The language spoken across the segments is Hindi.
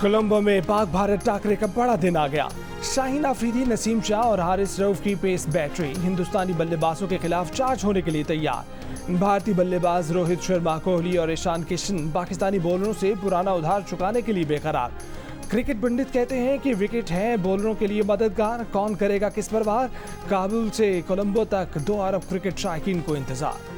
कोलंबो में पाक भारत टाकरे का बड़ा दिन आ गया। शाहीन अफरीदी, नसीम शाह और हारिस रऊफ की पेस बैटरी हिंदुस्तानी बल्लेबाजों के खिलाफ चार्ज होने के लिए तैयार। भारतीय बल्लेबाज रोहित शर्मा, कोहली और ईशान किशन पाकिस्तानी बॉलरों से पुराना उधार चुकाने के लिए बेकरार। क्रिकेट पंडित कहते हैं कि विकेट है बॉलरों के लिए मददगार, कौन करेगा किस पर वार। काबुल से कोलंबो तक 2 अरब क्रिकेट शायकीन को इंतजार।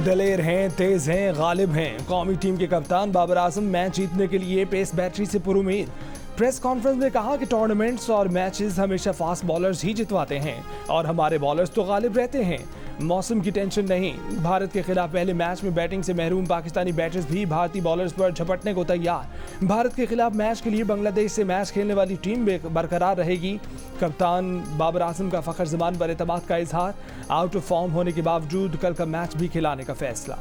दलेर हैं, तेज हैं, गालिब हैं। कौमी टीम के कप्तान बाबर आजम मैच जीतने के लिए पेस बैटरी से पुरुमीद। प्रेस कॉन्फ्रेंस में कहा कि टूर्नामेंट्स और मैचेस हमेशा फास्ट बॉलर्स ही जितवाते हैं और हमारे बॉलर्स तो गालिब रहते हैं। मौसम की टेंशन नहीं। भारत के खिलाफ पहले मैच में बैटिंग से महरूम पाकिस्तानी बैटर्स भी भारतीय बॉलर्स पर झपटने को तैयार। भारत के खिलाफ मैच के लिए बांग्लादेश से मैच खेलने वाली टीम बरकरार रहेगी। कप्तान बाबर आजम का फखर जमान पर एतमाद का इजहार। आउट ऑफ फॉर्म होने के बावजूद कल का मैच भी खिलाने का फैसला।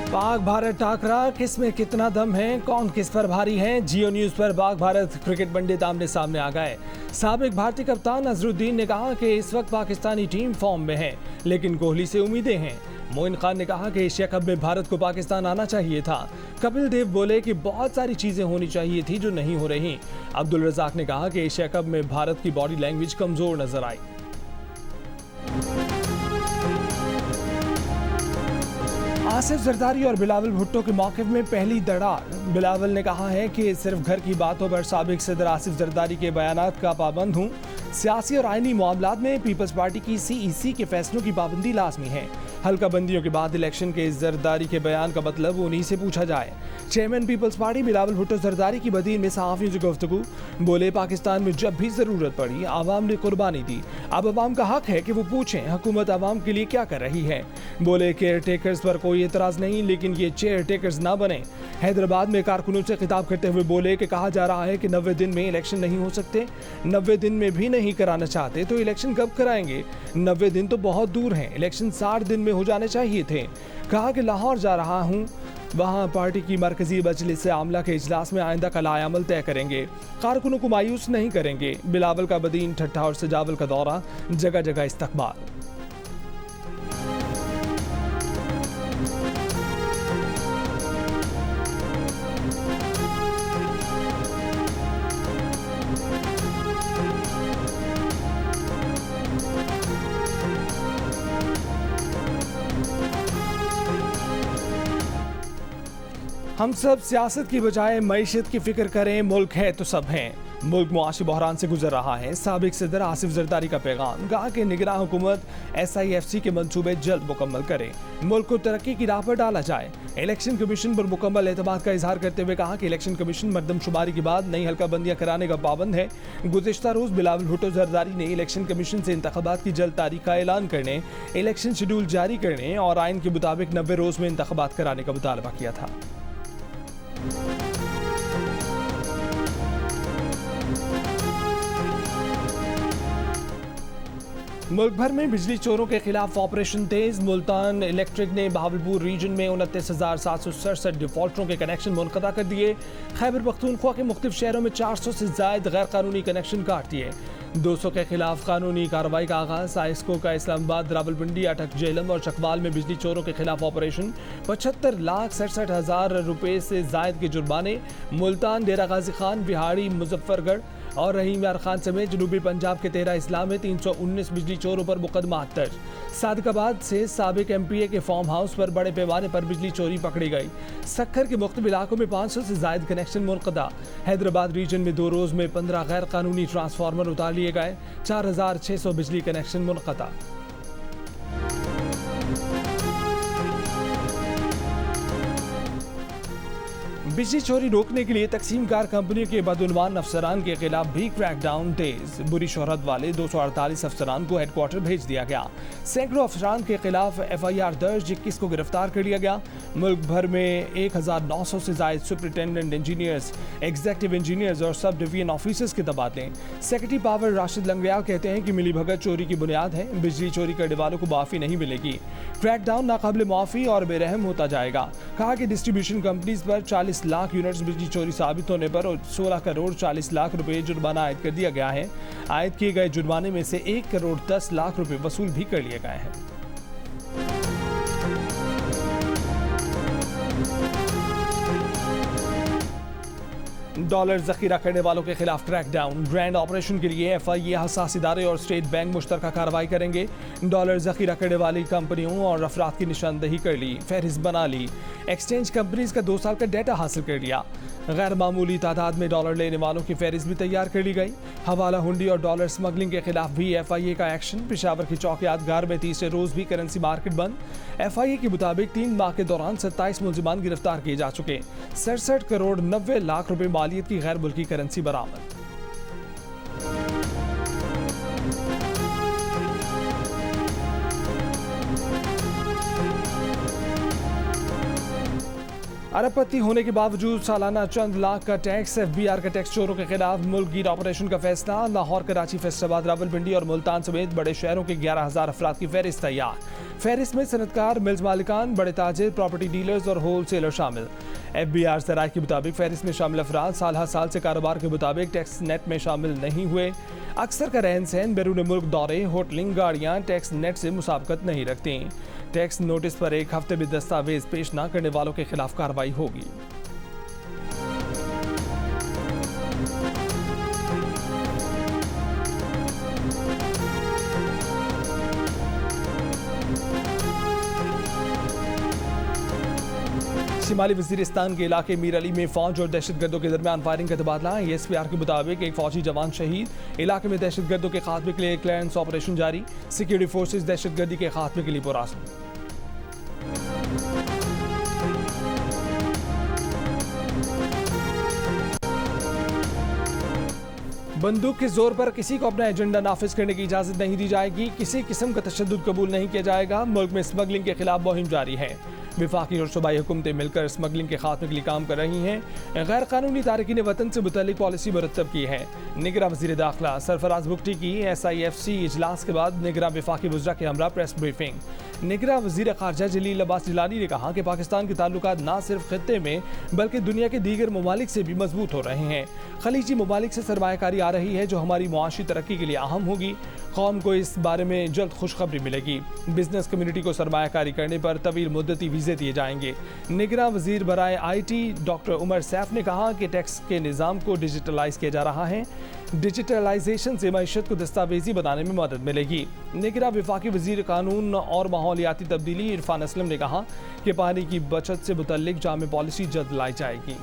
पाक भारत टाकरा, किस में कितना दम है, कौन किस पर भारी है। जियो न्यूज पर पाक भारत क्रिकेट पंडित आमने सामने आ गए। साबिक भारतीय कप्तान अजहरुद्दीन ने कहा कि इस वक्त पाकिस्तानी टीम फॉर्म में है, लेकिन कोहली से उम्मीदें हैं। मोइन खान ने कहा कि एशिया कप में भारत को पाकिस्तान आना चाहिए था। कपिल देव बोले कि बहुत सारी चीजें होनी चाहिए थी जो नहीं हो रही। अब्दुल रजाक ने कहा कि एशिया कप में भारत की बॉडी लैंग्वेज कमजोर नजर आई। आसिफ जरदारी और बिलावल भुट्टो के मौक़िफ़ में पहली दरार। बिलावल ने कहा है कि सिर्फ घर की बातों पर साबिक सदर आसिफ जरदारी के बयानात का पाबंद हूँ। सियासी और आईनी मामलात में पीपल्स पार्टी की CEC के फैसलों की पाबंदी लाजमी है। हल्का बंदियों के बाद इलेक्शन के जरदारी के बयान का मतलब उन्हीं से पूछा जाए। Chairman people's party Bilawal Bhutto Zardari की बदीन में सहाफ़ियों से गुफ्तगू। बोले पाकिस्तान में जब भी ज़रूरत पड़ी आवाम ने कुर्बानी दी, अब आवाम का हक है कि वो पूछें हुकूमत आवाम के लिए क्या कर रही है। बोले केयर टेकर्स पर कोई एतराज़ नहीं, लेकिन ये चेयर टेकर्स ना बने। हैदराबाद में कारकुनों से खिताब करते हुए बोले कि कहा जा रहा है कि 90 दिन में इलेक्शन नहीं हो सकते। 90 दिन में भी नहीं कराना चाहते तो इलेक्शन कब कराएंगे। 90 दिन तो बहुत दूर हैं, इलेक्शन 60 दिन में हो जाने चाहिए थे। कहा कि लाहौर जा रहा हूँ, वहाँ पार्टी की मरकजी मजलिस आमला के इजलास में आइंदा का लाएअमल तय करेंगे। कारकुनों को मायूस नहीं करेंगे। बिलावल का बदीन, ठट्ठा और सजावल का दौरा, जगह जगह इस्तकबाल। हम सब सियासत की बजाय मईशत की फिक्र करें, मुल्क है तो सब हैं। मुल्क मुआशी बहरान से गुजर रहा है। साबिक सदर आसिफ जरदारी का पैगाम। कहा कि निगरान हुकूमत SIFC के मंसूबे जल्द मुकम्मल करे, मुल्क को तरक्की की राह पर डाला जाए। इलेक्शन कमीशन पर मुकम्मल एतमाद का इजहार करते हुए कहा कि इलेक्शन कमीशन मरदमशुमारी के बाद नई हल्का बंदियां कराने का पाबंद है। गुज़िश्ता रोज बिलावल भुट्टो जरदारी ने इलेक्शन कमीशन से इंतखाबात की जल्द तारीख का ऐलान करने, इलेक्शन शेड्यूल जारी करने और आइन के मुताबिक 90 रोज में इंतखाबात कराने का मुतालबा किया था। मुल्क भर में बिजली चोरों के खिलाफ ऑपरेशन तेज। मुल्तान इलेक्ट्रिक ने बहावलपुर रीजन में 29,767 डिफॉल्टरों के कनेक्शन मुनक़ता कर दिए। खैबर पख्तूनख्वा के मुख्तलिफ शहरों में 400 से ज़ायद गैर कानूनी कनेक्शन काट दिए। 200 के खिलाफ कानूनी कार्रवाई का आगाज। आइस्को का इस्लामाबाद, रावलपिंडी, अटक, जेहलम और चकवाल में बिजली चोरों के खिलाफ ऑपरेशन। 75,67,000 रुपये से जायद के जुर्माने। मुल्तान, डेरा गाजी खान, बिहाड़ी, मुजफ्फरगढ़ और रहीम यार खान समेत जनूबी पंजाब के 13 अजला में 319 बिजली चोरों पर मुकदमा दर्ज। सादिकाबाद से साबिक MPA के फार्म हाउस पर बड़े पैमाने पर बिजली चोरी पकड़ी गई। सक्खर के मुख्तलिफ इलाकों में 500 से जायद कनेक्शन मुनक़दा। हैदराबाद रीजन में 2 रोज में 15 गैर कानूनी ट्रांसफार्मर उतार लिए गए। 4,600 बिजली कनेक्शन मुनक़ता। बिजली चोरी रोकने के लिए तकसीमकार कंपनियों के बदउनवान अफसरान के खिलाफ भी क्रैकडाउन तेज। बुरी शोहरत वाले 248 अफसरान को हेडक्वार्टर भेज दिया गया। सैकड़ों अफसरान के खिलाफ FIR दर्ज, 21 को गिरफ्तार कर लिया गया। मुल्क भर में 1,900 से जायद सुपरिटेंडेंट इंजीनियर्स, एग्जीक्यूटिव इंजीनियर्स और सब डिवीजन ऑफिसर्स के तबादले। सेक्रेटरी पावर राशिद लंगड़ियाल कहते हैं कि मिली भगत चोरी की बुनियाद है। बिजली चोरी करने वालों को माफ़ी नहीं मिलेगी। क्रैकडाउन नाकाबिल माफ़ी और बेरहम होता जाएगा। कहा कि डिस्ट्रीब्यूशन कंपनीज पर 40 लाख यूनिट्स बिजली चोरी साबित होने पर 16 करोड़ 40 लाख रुपए जुर्माना आयद कर दिया गया है। आयद किए गए जुर्माने में से 1 करोड़ 10 लाख रुपए वसूल भी कर लिए गए हैं। डॉलर जखीरा करने वालों के खिलाफ क्रैकडाउन। ग्रैंड ऑपरेशन के लिए FIA हसास इदारे और स्टेट बैंक मुश्तरका कार्रवाई करेंगे। डॉलर जखीरा करने वाली कंपनियों और अफराद की निशानदेही कर ली, फहरिस्त बना ली। एक्सचेंज कंपनीज का 2 साल का डाटा हासिल कर लिया। गैर मामूली तादाद में डॉलर लेने वालों की फहरिस्त भी तैयार कर ली गई। हवाला हुंडी और डॉलर स्मगलिंग के खिलाफ भी FIA का एक्शन। पेशावर की चौकियातगार में तीसरे रोज भी करेंसी मार्केट बंद। FIA के मुताबिक 3 माह के दौरान 27 मुलजिमान गिरफ्तार किए जा चुके। 67 करोड़ 90 लाख रुपए मालियत की गैर मुल्की करेंसी बरामद। अरबपति होने के बावजूद सालाना चंद लाख का टैक्स। FBR का टैक्स चोरों के खिलाफ मुल्कगीर ऑपरेशन का फैसला। लाहौर, कराची, फैसलाबाद, रावलपिंडी और मुल्तान समेत बड़े शहरों के 11,000 अफराद की फहरिस्त तैयार। फहरिस्त में सनतकार, मिल्स मालिकान, बड़े ताजिर, प्रॉपर्टी डीलर्स और होल सेलर शामिल। FBR ज़राए के मुताबिक फहरिस्त में शामिल अफराद साल हर साल से कारोबार के मुताबिक टैक्स नेट में शामिल नहीं हुए। अक्सर का रहन सहन, बैरून मुल्क दौरे, होटलिंग, गाड़ियाँ टैक्स नेट से मुसाबकत नहीं रखती। टैक्स नोटिस पर 1 हफ्ते में दस्तावेज पेश न करने वालों के खिलाफ कार्रवाई होगी। शिमाली वजीरिस्तान के इलाके मीर अली में फौज और दहशतगर्दों के दरमियान फायरिंग का तबादला। SPR के मुताबिक एक फौजी जवान शहीद। इलाके में दहशतगर्दों के खात्मे के लिए क्लियरेंस ऑपरेशन जारी। सिक्योरिटी फोर्सेज दहशतगर्दी के खात्मे के लिए पुरअज़्म। बंदूक के जोर पर किसी को अपना एजेंडा नाफिज करने की इजाजत नहीं दी जाएगी। किसी किस्म का तशद्दुद कबूल नहीं किया जाएगा। मुल्क में स्मगलिंग के खिलाफ मुहिम जारी है। विफाकी और सूबाई हुकूमतें मिलकर स्मगलिंग के खात्मे के लिए काम कर रही हैं। गैर कानूनी तारकीन वतन से मुतल्लिक पॉलिसी मुरतब की है। निगरान वज़ीर दाखिला सरफराज बुगटी की SIFC इजलास के बाद निगरान विफाकी वज़रा के हमरा प्रेस ब्रीफिंग। निगरान वज़ीर ख़ारजा जलील अब्बास जिलानी ने कहा कि पाकिस्तान के ताल्लुकात न सिर्फ खित्ते में बल्कि दुनिया के दीगर ममालिक से भी मजबूत हो रहे हैं। खलीजी ममालिक से सरमायाकारी आ रही है जो हमारी मुआशी तरक्की के लिए अहम होगी। कौम को इस बारे में जल्द खुशखबरी मिलेगी। बिजनेस कम्युनिटी को सरमायाकारी करने पर तवील मुद्दती वीज़े दिए जाएंगे। निगरान वज़ीर बराए IT डॉक्टर उमर सैफ ने कहा कि टैक्स के निज़ाम को डिजिटलाइज किया जा रहा है। डिजिटलाइजेशन से मईशत को दस्तावेजी बनाने में मदद मिलेगी। निगरान विफाकी वज़ीर कानून और माहौलियाती तब्दीली इरफान असलम ने कहा कि पानी की बचत से मुतल्लिक जामे पॉलिसी जल्द लाई जाएगी।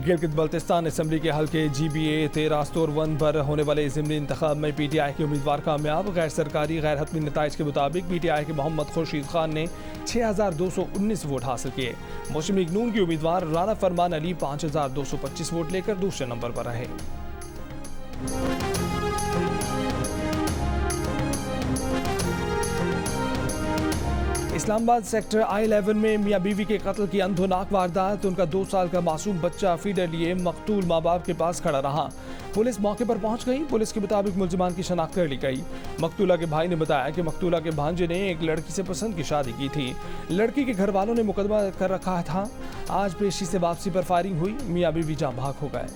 गिलगित बल्तिस्तान असम्बली के हल्के GBA 13 स्टोर 1 पर होने वाले ज़िमनी इंतखाब में PTI के उम्मीदवार कामयाब। गैर सरकारी गैर हतमी नताइज के मुताबिक PTI के मोहम्मद खुर्शीद खान ने 6219 वोट हासिल किए। मुस्लिम लीग नून के उम्मीदवार राना फरमान अली 5225 वोट लेकर दूसरे नंबर पर रहे। इस्लामाबाद सेक्टर I11 में मियाँ बीवी के कत्ल की अंधोनाक वारदात। उनका 2 साल का मासूम बच्चा फीडर लिए मकतूल माँ बाप के पास खड़ा रहा। पुलिस मौके पर पहुंच गई। पुलिस के मुताबिक मुलजिमान की शनाख्त कर ली गई। मकतूला के भाई ने बताया कि मकतूला के भांजे ने एक लड़की से पसंद की शादी की थी। लड़की के घर वालों ने मुकदमा कर रखा था। आज पेशी से वापसी पर फायरिंग हुई। मियाँ बीवी जाँ भाग हो गए।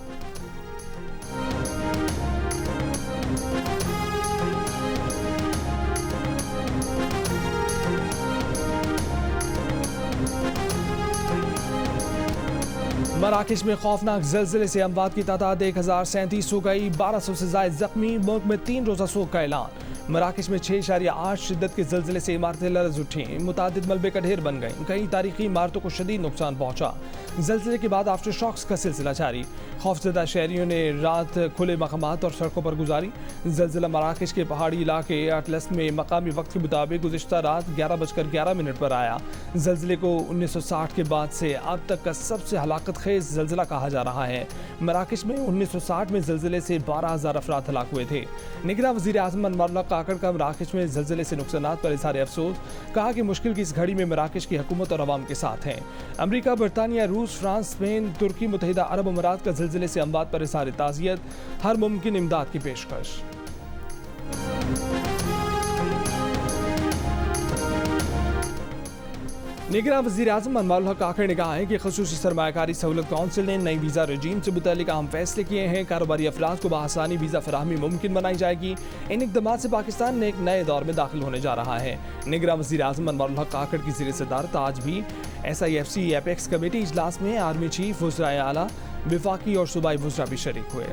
मराकश में खौफनाक ज़लज़ले से अमवात की तादाद 1037 हो गई। 1200 से ज़ायद जख्मी। मुल्क में 3 रोज़ा सोग का ऐलान। मराकश में 6.8 शिद्दत के ज़लज़ले से इमारतें लरज़ उठी। मुतादिद मलबे का ढेर बन गई। कई तारीखी इमारतों को शदीद नुकसान पहुंचा। ज़लज़ले के बाद आफ्टर शॉक्स का सिलसिला जारी। खौफजदा शहरियों ने रात खुले मकामात और सड़कों पर गुजारी। ज़लज़ला मराकश के पहाड़ी इलाके अटलस में मकामी वक्त के मुताबिक गुज़िश्ता रात 11:11 पर आया। ज़लज़ले को 1960 के बाद से अब तक का सबसे हलाकत खेज ज़लज़ला कहा जा रहा है। मराकश में 1960 में ज़लज़ले से 12,000 अफराद हलाक हुए थे। निगरान वज़ीर आज़म अनवरुल्लाह काकड़ का मराकश में ज़लज़ले से नुकसानात पर इज़हार अफसोस। कहा कि मुश्किल की इस घड़ी में मराकश की हुकूमत और अवाम के साथ हैं। अमरीका, बरतानिया, रूस, फ्रांस, स्पेन, तुर्की, मुत्तहिदा अरब अमारात का ज़लज़ले से अमवात पर इज़हार ताज़ियत। हर मुमकिन इमदाद की पेशकश। निगरान वज़ीर-ए-आज़म अनवारुल हक काकड़ ने कहा है कि ख़ुसूसी सरमायाकारी सहूलत काउंसिल ने नई वीज़ा रजीम से मुतल्लिक अहम फैसले किए हैं। कारोबारी अफराद को बआसानी वीज़ा फराहमी मुमकिन बनाई जाएगी। इन इक़दामात से पाकिस्तान ने एक नए दौर में दाखिल होने जा रहा है। निगरान वज़ीर-ए-आज़म अनवारुल हक काकड़ की ज़ेर सदारत आज भी SIFC एपेक्स कमेटी इजलास में आर्मी चीफ, वज़राए आला, वफाकी और सूबाई वज़रा भी शरीक हुए।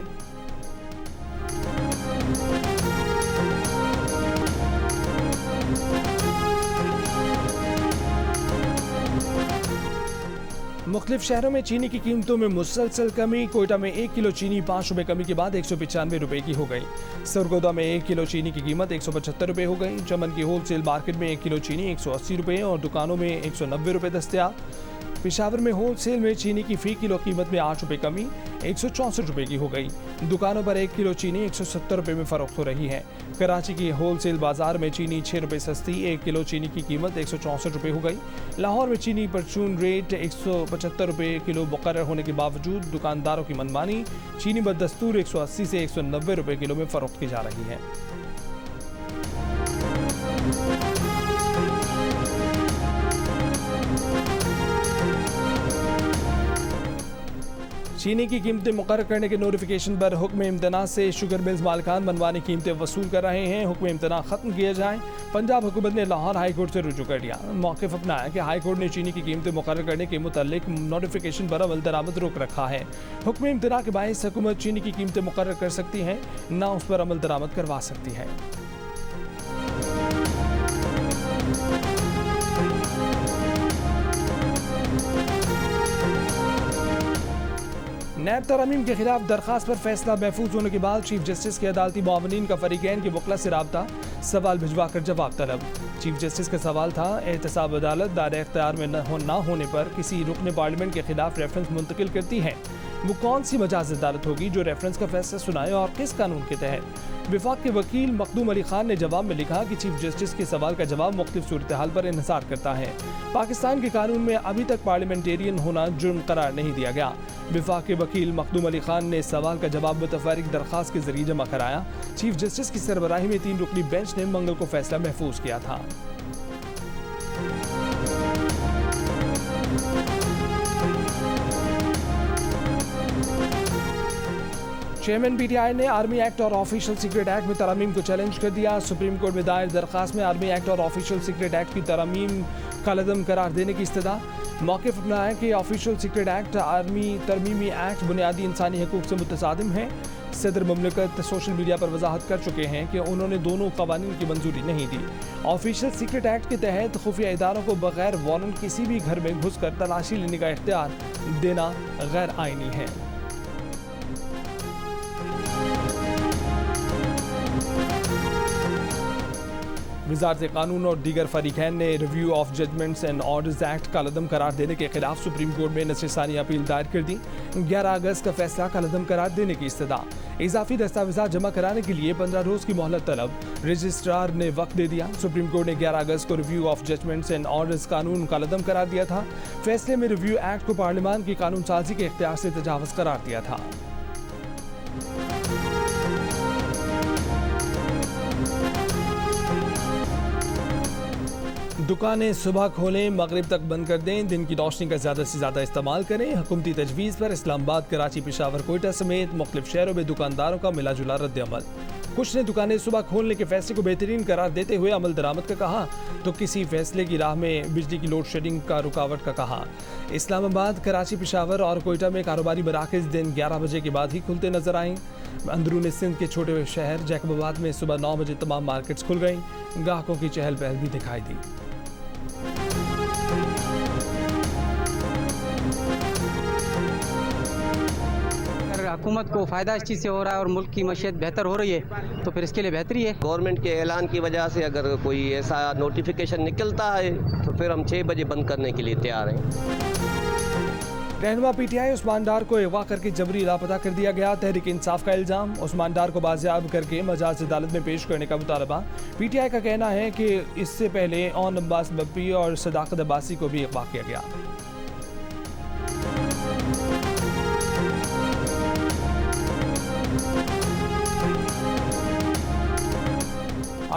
मुख्तलिफ शहरों में चीनी की कीमतों में मुसलसल कमी। कोयटा में 1 किलो चीनी 5 रुपये कमी के बाद 195 रुपये की हो गई। सरगोदा में 1 किलो चीनी की कीमत 175 रुपये हो गई। चमन की होलसेल मार्केट में 1 किलो चीनी 180 रुपये और दुकानों में 190 रुपये दस्तयाब। पेशावर में होलसेल में चीनी की फ़ी किलो कीमत में 8 रुपये कमी 164 रुपये की हो गई। दुकानों पर 1 किलो चीनी 170 रुपये में फ़रोख्त हो रही है। कराची की होलसेल बाजार में चीनी 6 रुपये सस्ती 1 किलो चीनी की कीमत 164 रुपये हो गई। लाहौर में चीनी परचून रेट 175 रुपये किलो मुकर्रर होने के बावजूद दुकानदारों की मनमानी चीनी बदस्तूर 180 से 190 रुपये किलो में फ़रोख्त की जा रही है। चीनी की कीमतें मुकर्रर करने के नोटिफिकेशन पर हुक्म इम्तना से शुगर मिल्स मालिकान मनमानी कीमतें वसूल कर रहे हैं। हुक्म इम्तना ख़त्म किया जाए। पंजाब हुकूमत ने लाहौर हाई कोर्ट से रुजू कर लिया। मौक़िफ़ अपनाया कि हाई कोर्ट ने चीनी की कीमतें मुकर्रर करने के मुतालिक नोटिफिकेशन पर अमल दरामद रोक रखा है। हुक्म इम्तना के बायस हुकूमत चीनी की कीमतें मुकर्रर कर सकती है, ना उस पर अमल दरामद करवा सकती है। नैब तरमीम के खिलाफ दरखास्त पर फैसला महफूज होने के बाद चीफ जस्टिस के अदालती मुआवनीन का फरीकैन के वकला से राबता, सवाल भिजवा कर जवाब तलब। चीफ जस्टिस का सवाल था, एहतसाब अदालत दायरे इख्तियार में न होने पर किसी रुकन पार्लियामेंट के खिलाफ रेफरेंस मुंतकिल करती है, वो कौन सी मजाज अदालत होगी जो रेफरेंस का फैसला सुनाए और किस कानून के तहत। विफाक के वकील मखदूम अली खान ने जवाब में लिखा कि चीफ जस्टिस के सवाल का जवाब मुख्तलिफ सूरत हाल पर इन्हिसार करता है। पाकिस्तान के कानून में अभी तक पार्लियामेंटेरियन होना जुर्म करार नहीं दिया गया। विफाक के वकील मखदूम अली खान ने सवाल का जवाब मुतफर्रिक दरखास्त के जरिए जमा कराया। चीफ जस्टिस की सरबराही में 3 रुकनी बेंच ने मंगल को फैसला महफूज किया था। चेयरमैन PTI ने आर्मी एक्ट और ऑफिशियल सीक्रेट एक्ट में तरमीम को चैलेंज कर दिया। सुप्रीम कोर्ट में दायर दरखास्त में आर्मी एक्ट और ऑफिशियल सीक्रेट एक्ट की तरमीम कलअदम करार देने की इस्तदा। मौक़िफ़ अपना है कि ऑफिशियल सीक्रेट एक्ट आर्मी तरमीमी एक्ट बुनियादी इंसानी हकूक़ से मुतसादिम है। सदर मुमलिकत सोशल मीडिया पर वजाहत कर चुके हैं कि उन्होंने दोनों क़वानीन की मंजूरी नहीं दी। ऑफिशियल सीक्रेट एक्ट के तहत खुफिया इदारों को बगैर वारंट किसी भी घर में घुस कर तलाशी लेने का इख्तियार देना गैर आइनी है। वज़ारत कानून और दीगर फरीकैन ने review of judgements and orders act कलअदम करार देने के खिलाफ सुप्रीम कोर्ट में नज़रसानी अपील दायर कर दी। 11 अगस्त का फैसला कलअदम करार देने की इस्तदा। इजाफी दस्तावेज़ात जमा कराने के लिए 15 रोज़ की मोहलत तलब। रजिस्ट्रार ने वक्त दे दिया। सुप्रीम कोर्ट ने 11 अगस्त को review of judgements and orders कानून कलअदम करार दिया था। फैसले में रिव्यू एक्ट को पार्लियामान की कानून साजी के इख्तियार से तजावुज़ करार दिया था। दुकानें सुबह खोलें, मगरिब तक बंद कर दें, दिन की रोशनी का ज़्यादा से ज़्यादा इस्तेमाल करें। हुकूमती तजवीज़ पर इस्लामाबाद, कराची, पेशावर, कोयटा समेत मुख्तलिफ शहरों में दुकानदारों का मिला जुला रद्द अमल। कुछ ने दुकानें सुबह खोलने के फैसले को बेहतरीन करार देते हुए अमल दरामद का कहा, तो किसी फैसले की राह में बिजली की लोड शेडिंग का रुकावट का कहा। इस्लामाबाद, कराची, पेशावर और कोयटा में कारोबारी मराकज़ दिन 11 बजे के बाद ही खुलते नजर आए। अंदरून सिंध के छोटे शहर जैकबाबाद में सुबह 9 बजे तमाम मार्केट्स खुल गईं। ग्राहकों की चहल पहल भी दिखाई दी। हुकूमत को फ़ायदा इस चीज़ से हो रहा है और मुल्क की मईशत बेहतर हो रही है, तो फिर इसके लिए बेहतरी है। गवर्नमेंट के ऐलान की वजह से अगर कोई ऐसा नोटिफिकेशन निकलता है तो फिर हम 6 बजे बंद करने के लिए तैयार हैं। रहनुमा PTI उस्मान डार को अगवा करके जबरी लापता कर दिया गया। तहरीक इंसाफ का इल्ज़ाम, उस्मान डार को बाजियाब करके मजाज अदालत में पेश करने का मुतालबा। PTI का कहना है कि इससे पहले ओन अब्बास बप्पी और सदाकत अब्बासी को भी अगवा किया गया।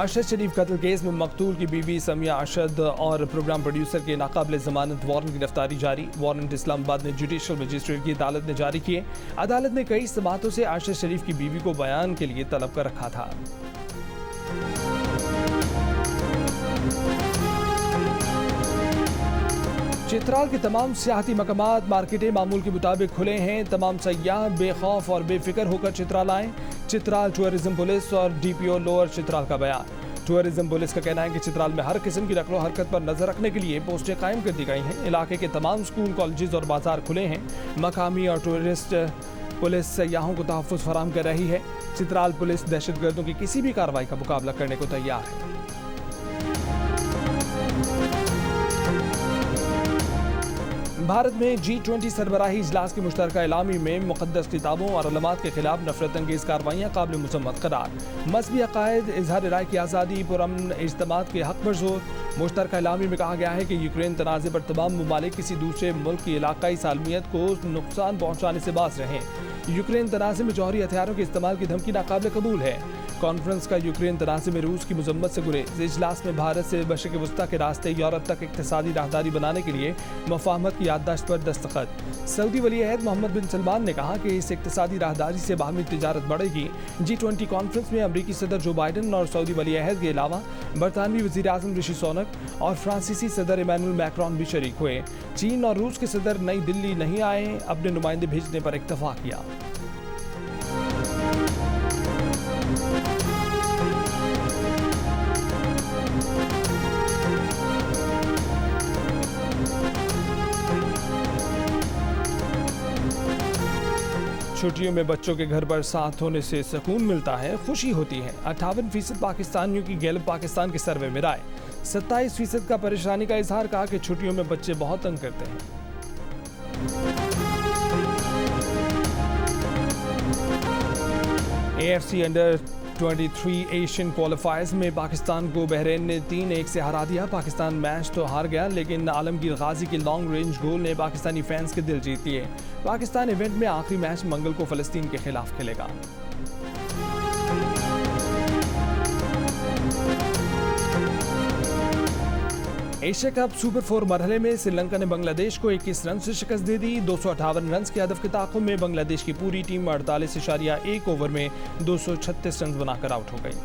अरशद शरीफ कत्ल केस में मकतूल की बीवी समिया अरशद और प्रोग्राम प्रोड्यूसर के नाकाबिल जमानत वारंट की गिरफ्तारी जारी। वारंट इस्लामाबाद में जुडिशल मजिस्ट्रेट की अदालत ने जारी किए। अदालत ने कई समातों से अरशद शरीफ की बीवी को बयान के लिए तलब कर रखा था। चित्राल के तमाम सियाहती मकामात मार्केटें मामूल के मुताबिक खुले हैं। तमाम सयाह बेखौफ और बेफिक्र होकर चित्राल आएँ। चित्राल टूरिज्म पुलिस और डीपीओ लोअर चित्राल का बयान। टूरिज्म पुलिस का कहना है कि चित्राल में हर किस्म की नकलो हरकत पर नजर रखने के लिए पोस्टें कायम कर दी गई हैं। इलाके के तमाम स्कूल, कॉलेजेस और बाजार खुले हैं। मकामी और टूरिस्ट पुलिस सयाहों को तहफ़्फ़ुज़ फराहम कर रही है। चित्राल पुलिस दहशतगर्दों की किसी भी कार्रवाई का मुकाबला करने को तैयार है। भारत में G20 सरबराही इजलास की मुश्तरका एलामी में मुक़द्दस किताबों और अलमात के खिलाफ नफरत अंगेज़ कार्रवाइयाँ काबिल मुसम्मत करार। मज़हबी अक़ायद, इज़हार राय की आज़ादी, पुरअमन इज्तिमात के हक़ पर जोर। मुश्तरका एलामी में कहा गया है कि यूक्रेन तनाज़े पर तमाम ममालिक किसी दूसरे मुल्क की इलाकाई सालमियत को नुकसान पहुँचाने से बाज़ रहें। यूक्रेन तनाज़े में जौहरी हथियारों के इस्तेमाल की धमकी नाकाबिल कबूल है। कॉन्फ्रेंस का यूक्रेन तनाज़े में रूस की मजम्मत से गुरेज। इजलास में भारत से मशरिक़ वस्ता के रास्ते यूरोप तक इक़्तिसादी राहदारी बनाने के लिए मुफ़ाहमत की याददाश्त पर दस्तखत। सऊदी वली अहद मोहम्मद बिन सलमान ने कहा कि इस इक़्तिसादी राहदारी से बाहमी तिजारत बढ़ेगी। G20 कॉन्फ्रेंस में अमरीकी सदर जो बाइडन और सऊदी वली अहद के अलावा बरतानवी वज़ीर आज़म ऋषि सुनक और फ्रांसीसी सदर इमैनुअल मैक्रोन भी शरीक हुए। चीन और रूस के सदर नई दिल्ली नहीं आए, अपने नुमाइंदे भेजने पर इत्तफ़ाक़ किया। छुट्टियों में बच्चों के घर पर साथ होने से सुकून मिलता है, खुशी होती है। 58% पाकिस्तानियों की गैलप पाकिस्तान के सर्वे में राय। 27% का परेशानी का इजहार, कहा कि छुट्टियों में बच्चे बहुत तंग करते हैं। AFC अंडर 23 एशियन क्वालिफायर्स में पाकिस्तान को बहरीन ने 3-1 से हरा दिया। पाकिस्तान मैच तो हार गया, लेकिन आलमगीर गाजी के लॉन्ग रेंज गोल ने पाकिस्तानी फैंस के दिल जीत लिए। पाकिस्तान इवेंट में आखिरी मैच मंगल को फ़लस्तीन के खिलाफ खेलेगा। एशिया कप सुपर 4 मरहले में श्रीलंका ने बांग्लादेश को 21 रन से शिकस्त दे दी। 258 रन के हदफ के ताक़ुब में बांग्लादेश की पूरी टीम 48.1 ओवर में 236 रन बनाकर आउट हो गई।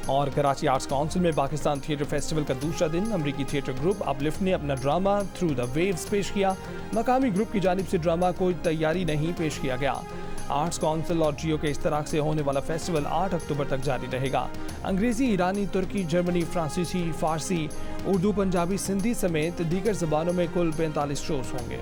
और कराची आर्ट्स काउंसिल में पाकिस्तान थिएटर फेस्टिवल का दूसरा दिन अमरीकी थिएटर ग्रुप अपलिफ्ट ने अपना ड्रामा थ्रू द वेव्स पेश किया। मकामी ग्रुप की जानिब से ड्रामा कोई तैयारी नहीं पेश किया गया। आर्ट्स काउंसिल और जियो के इश्तराक से होने वाला फेस्टिवल 8 अक्टूबर तक जारी रहेगा। अंग्रेजी, ईरानी, तुर्की, जर्मनी, फ्रांसीसी, फारसी, उर्दू, पंजाबी, सिंधी समेत दीगर ज़बानों में कुल 45 शोज होंगे।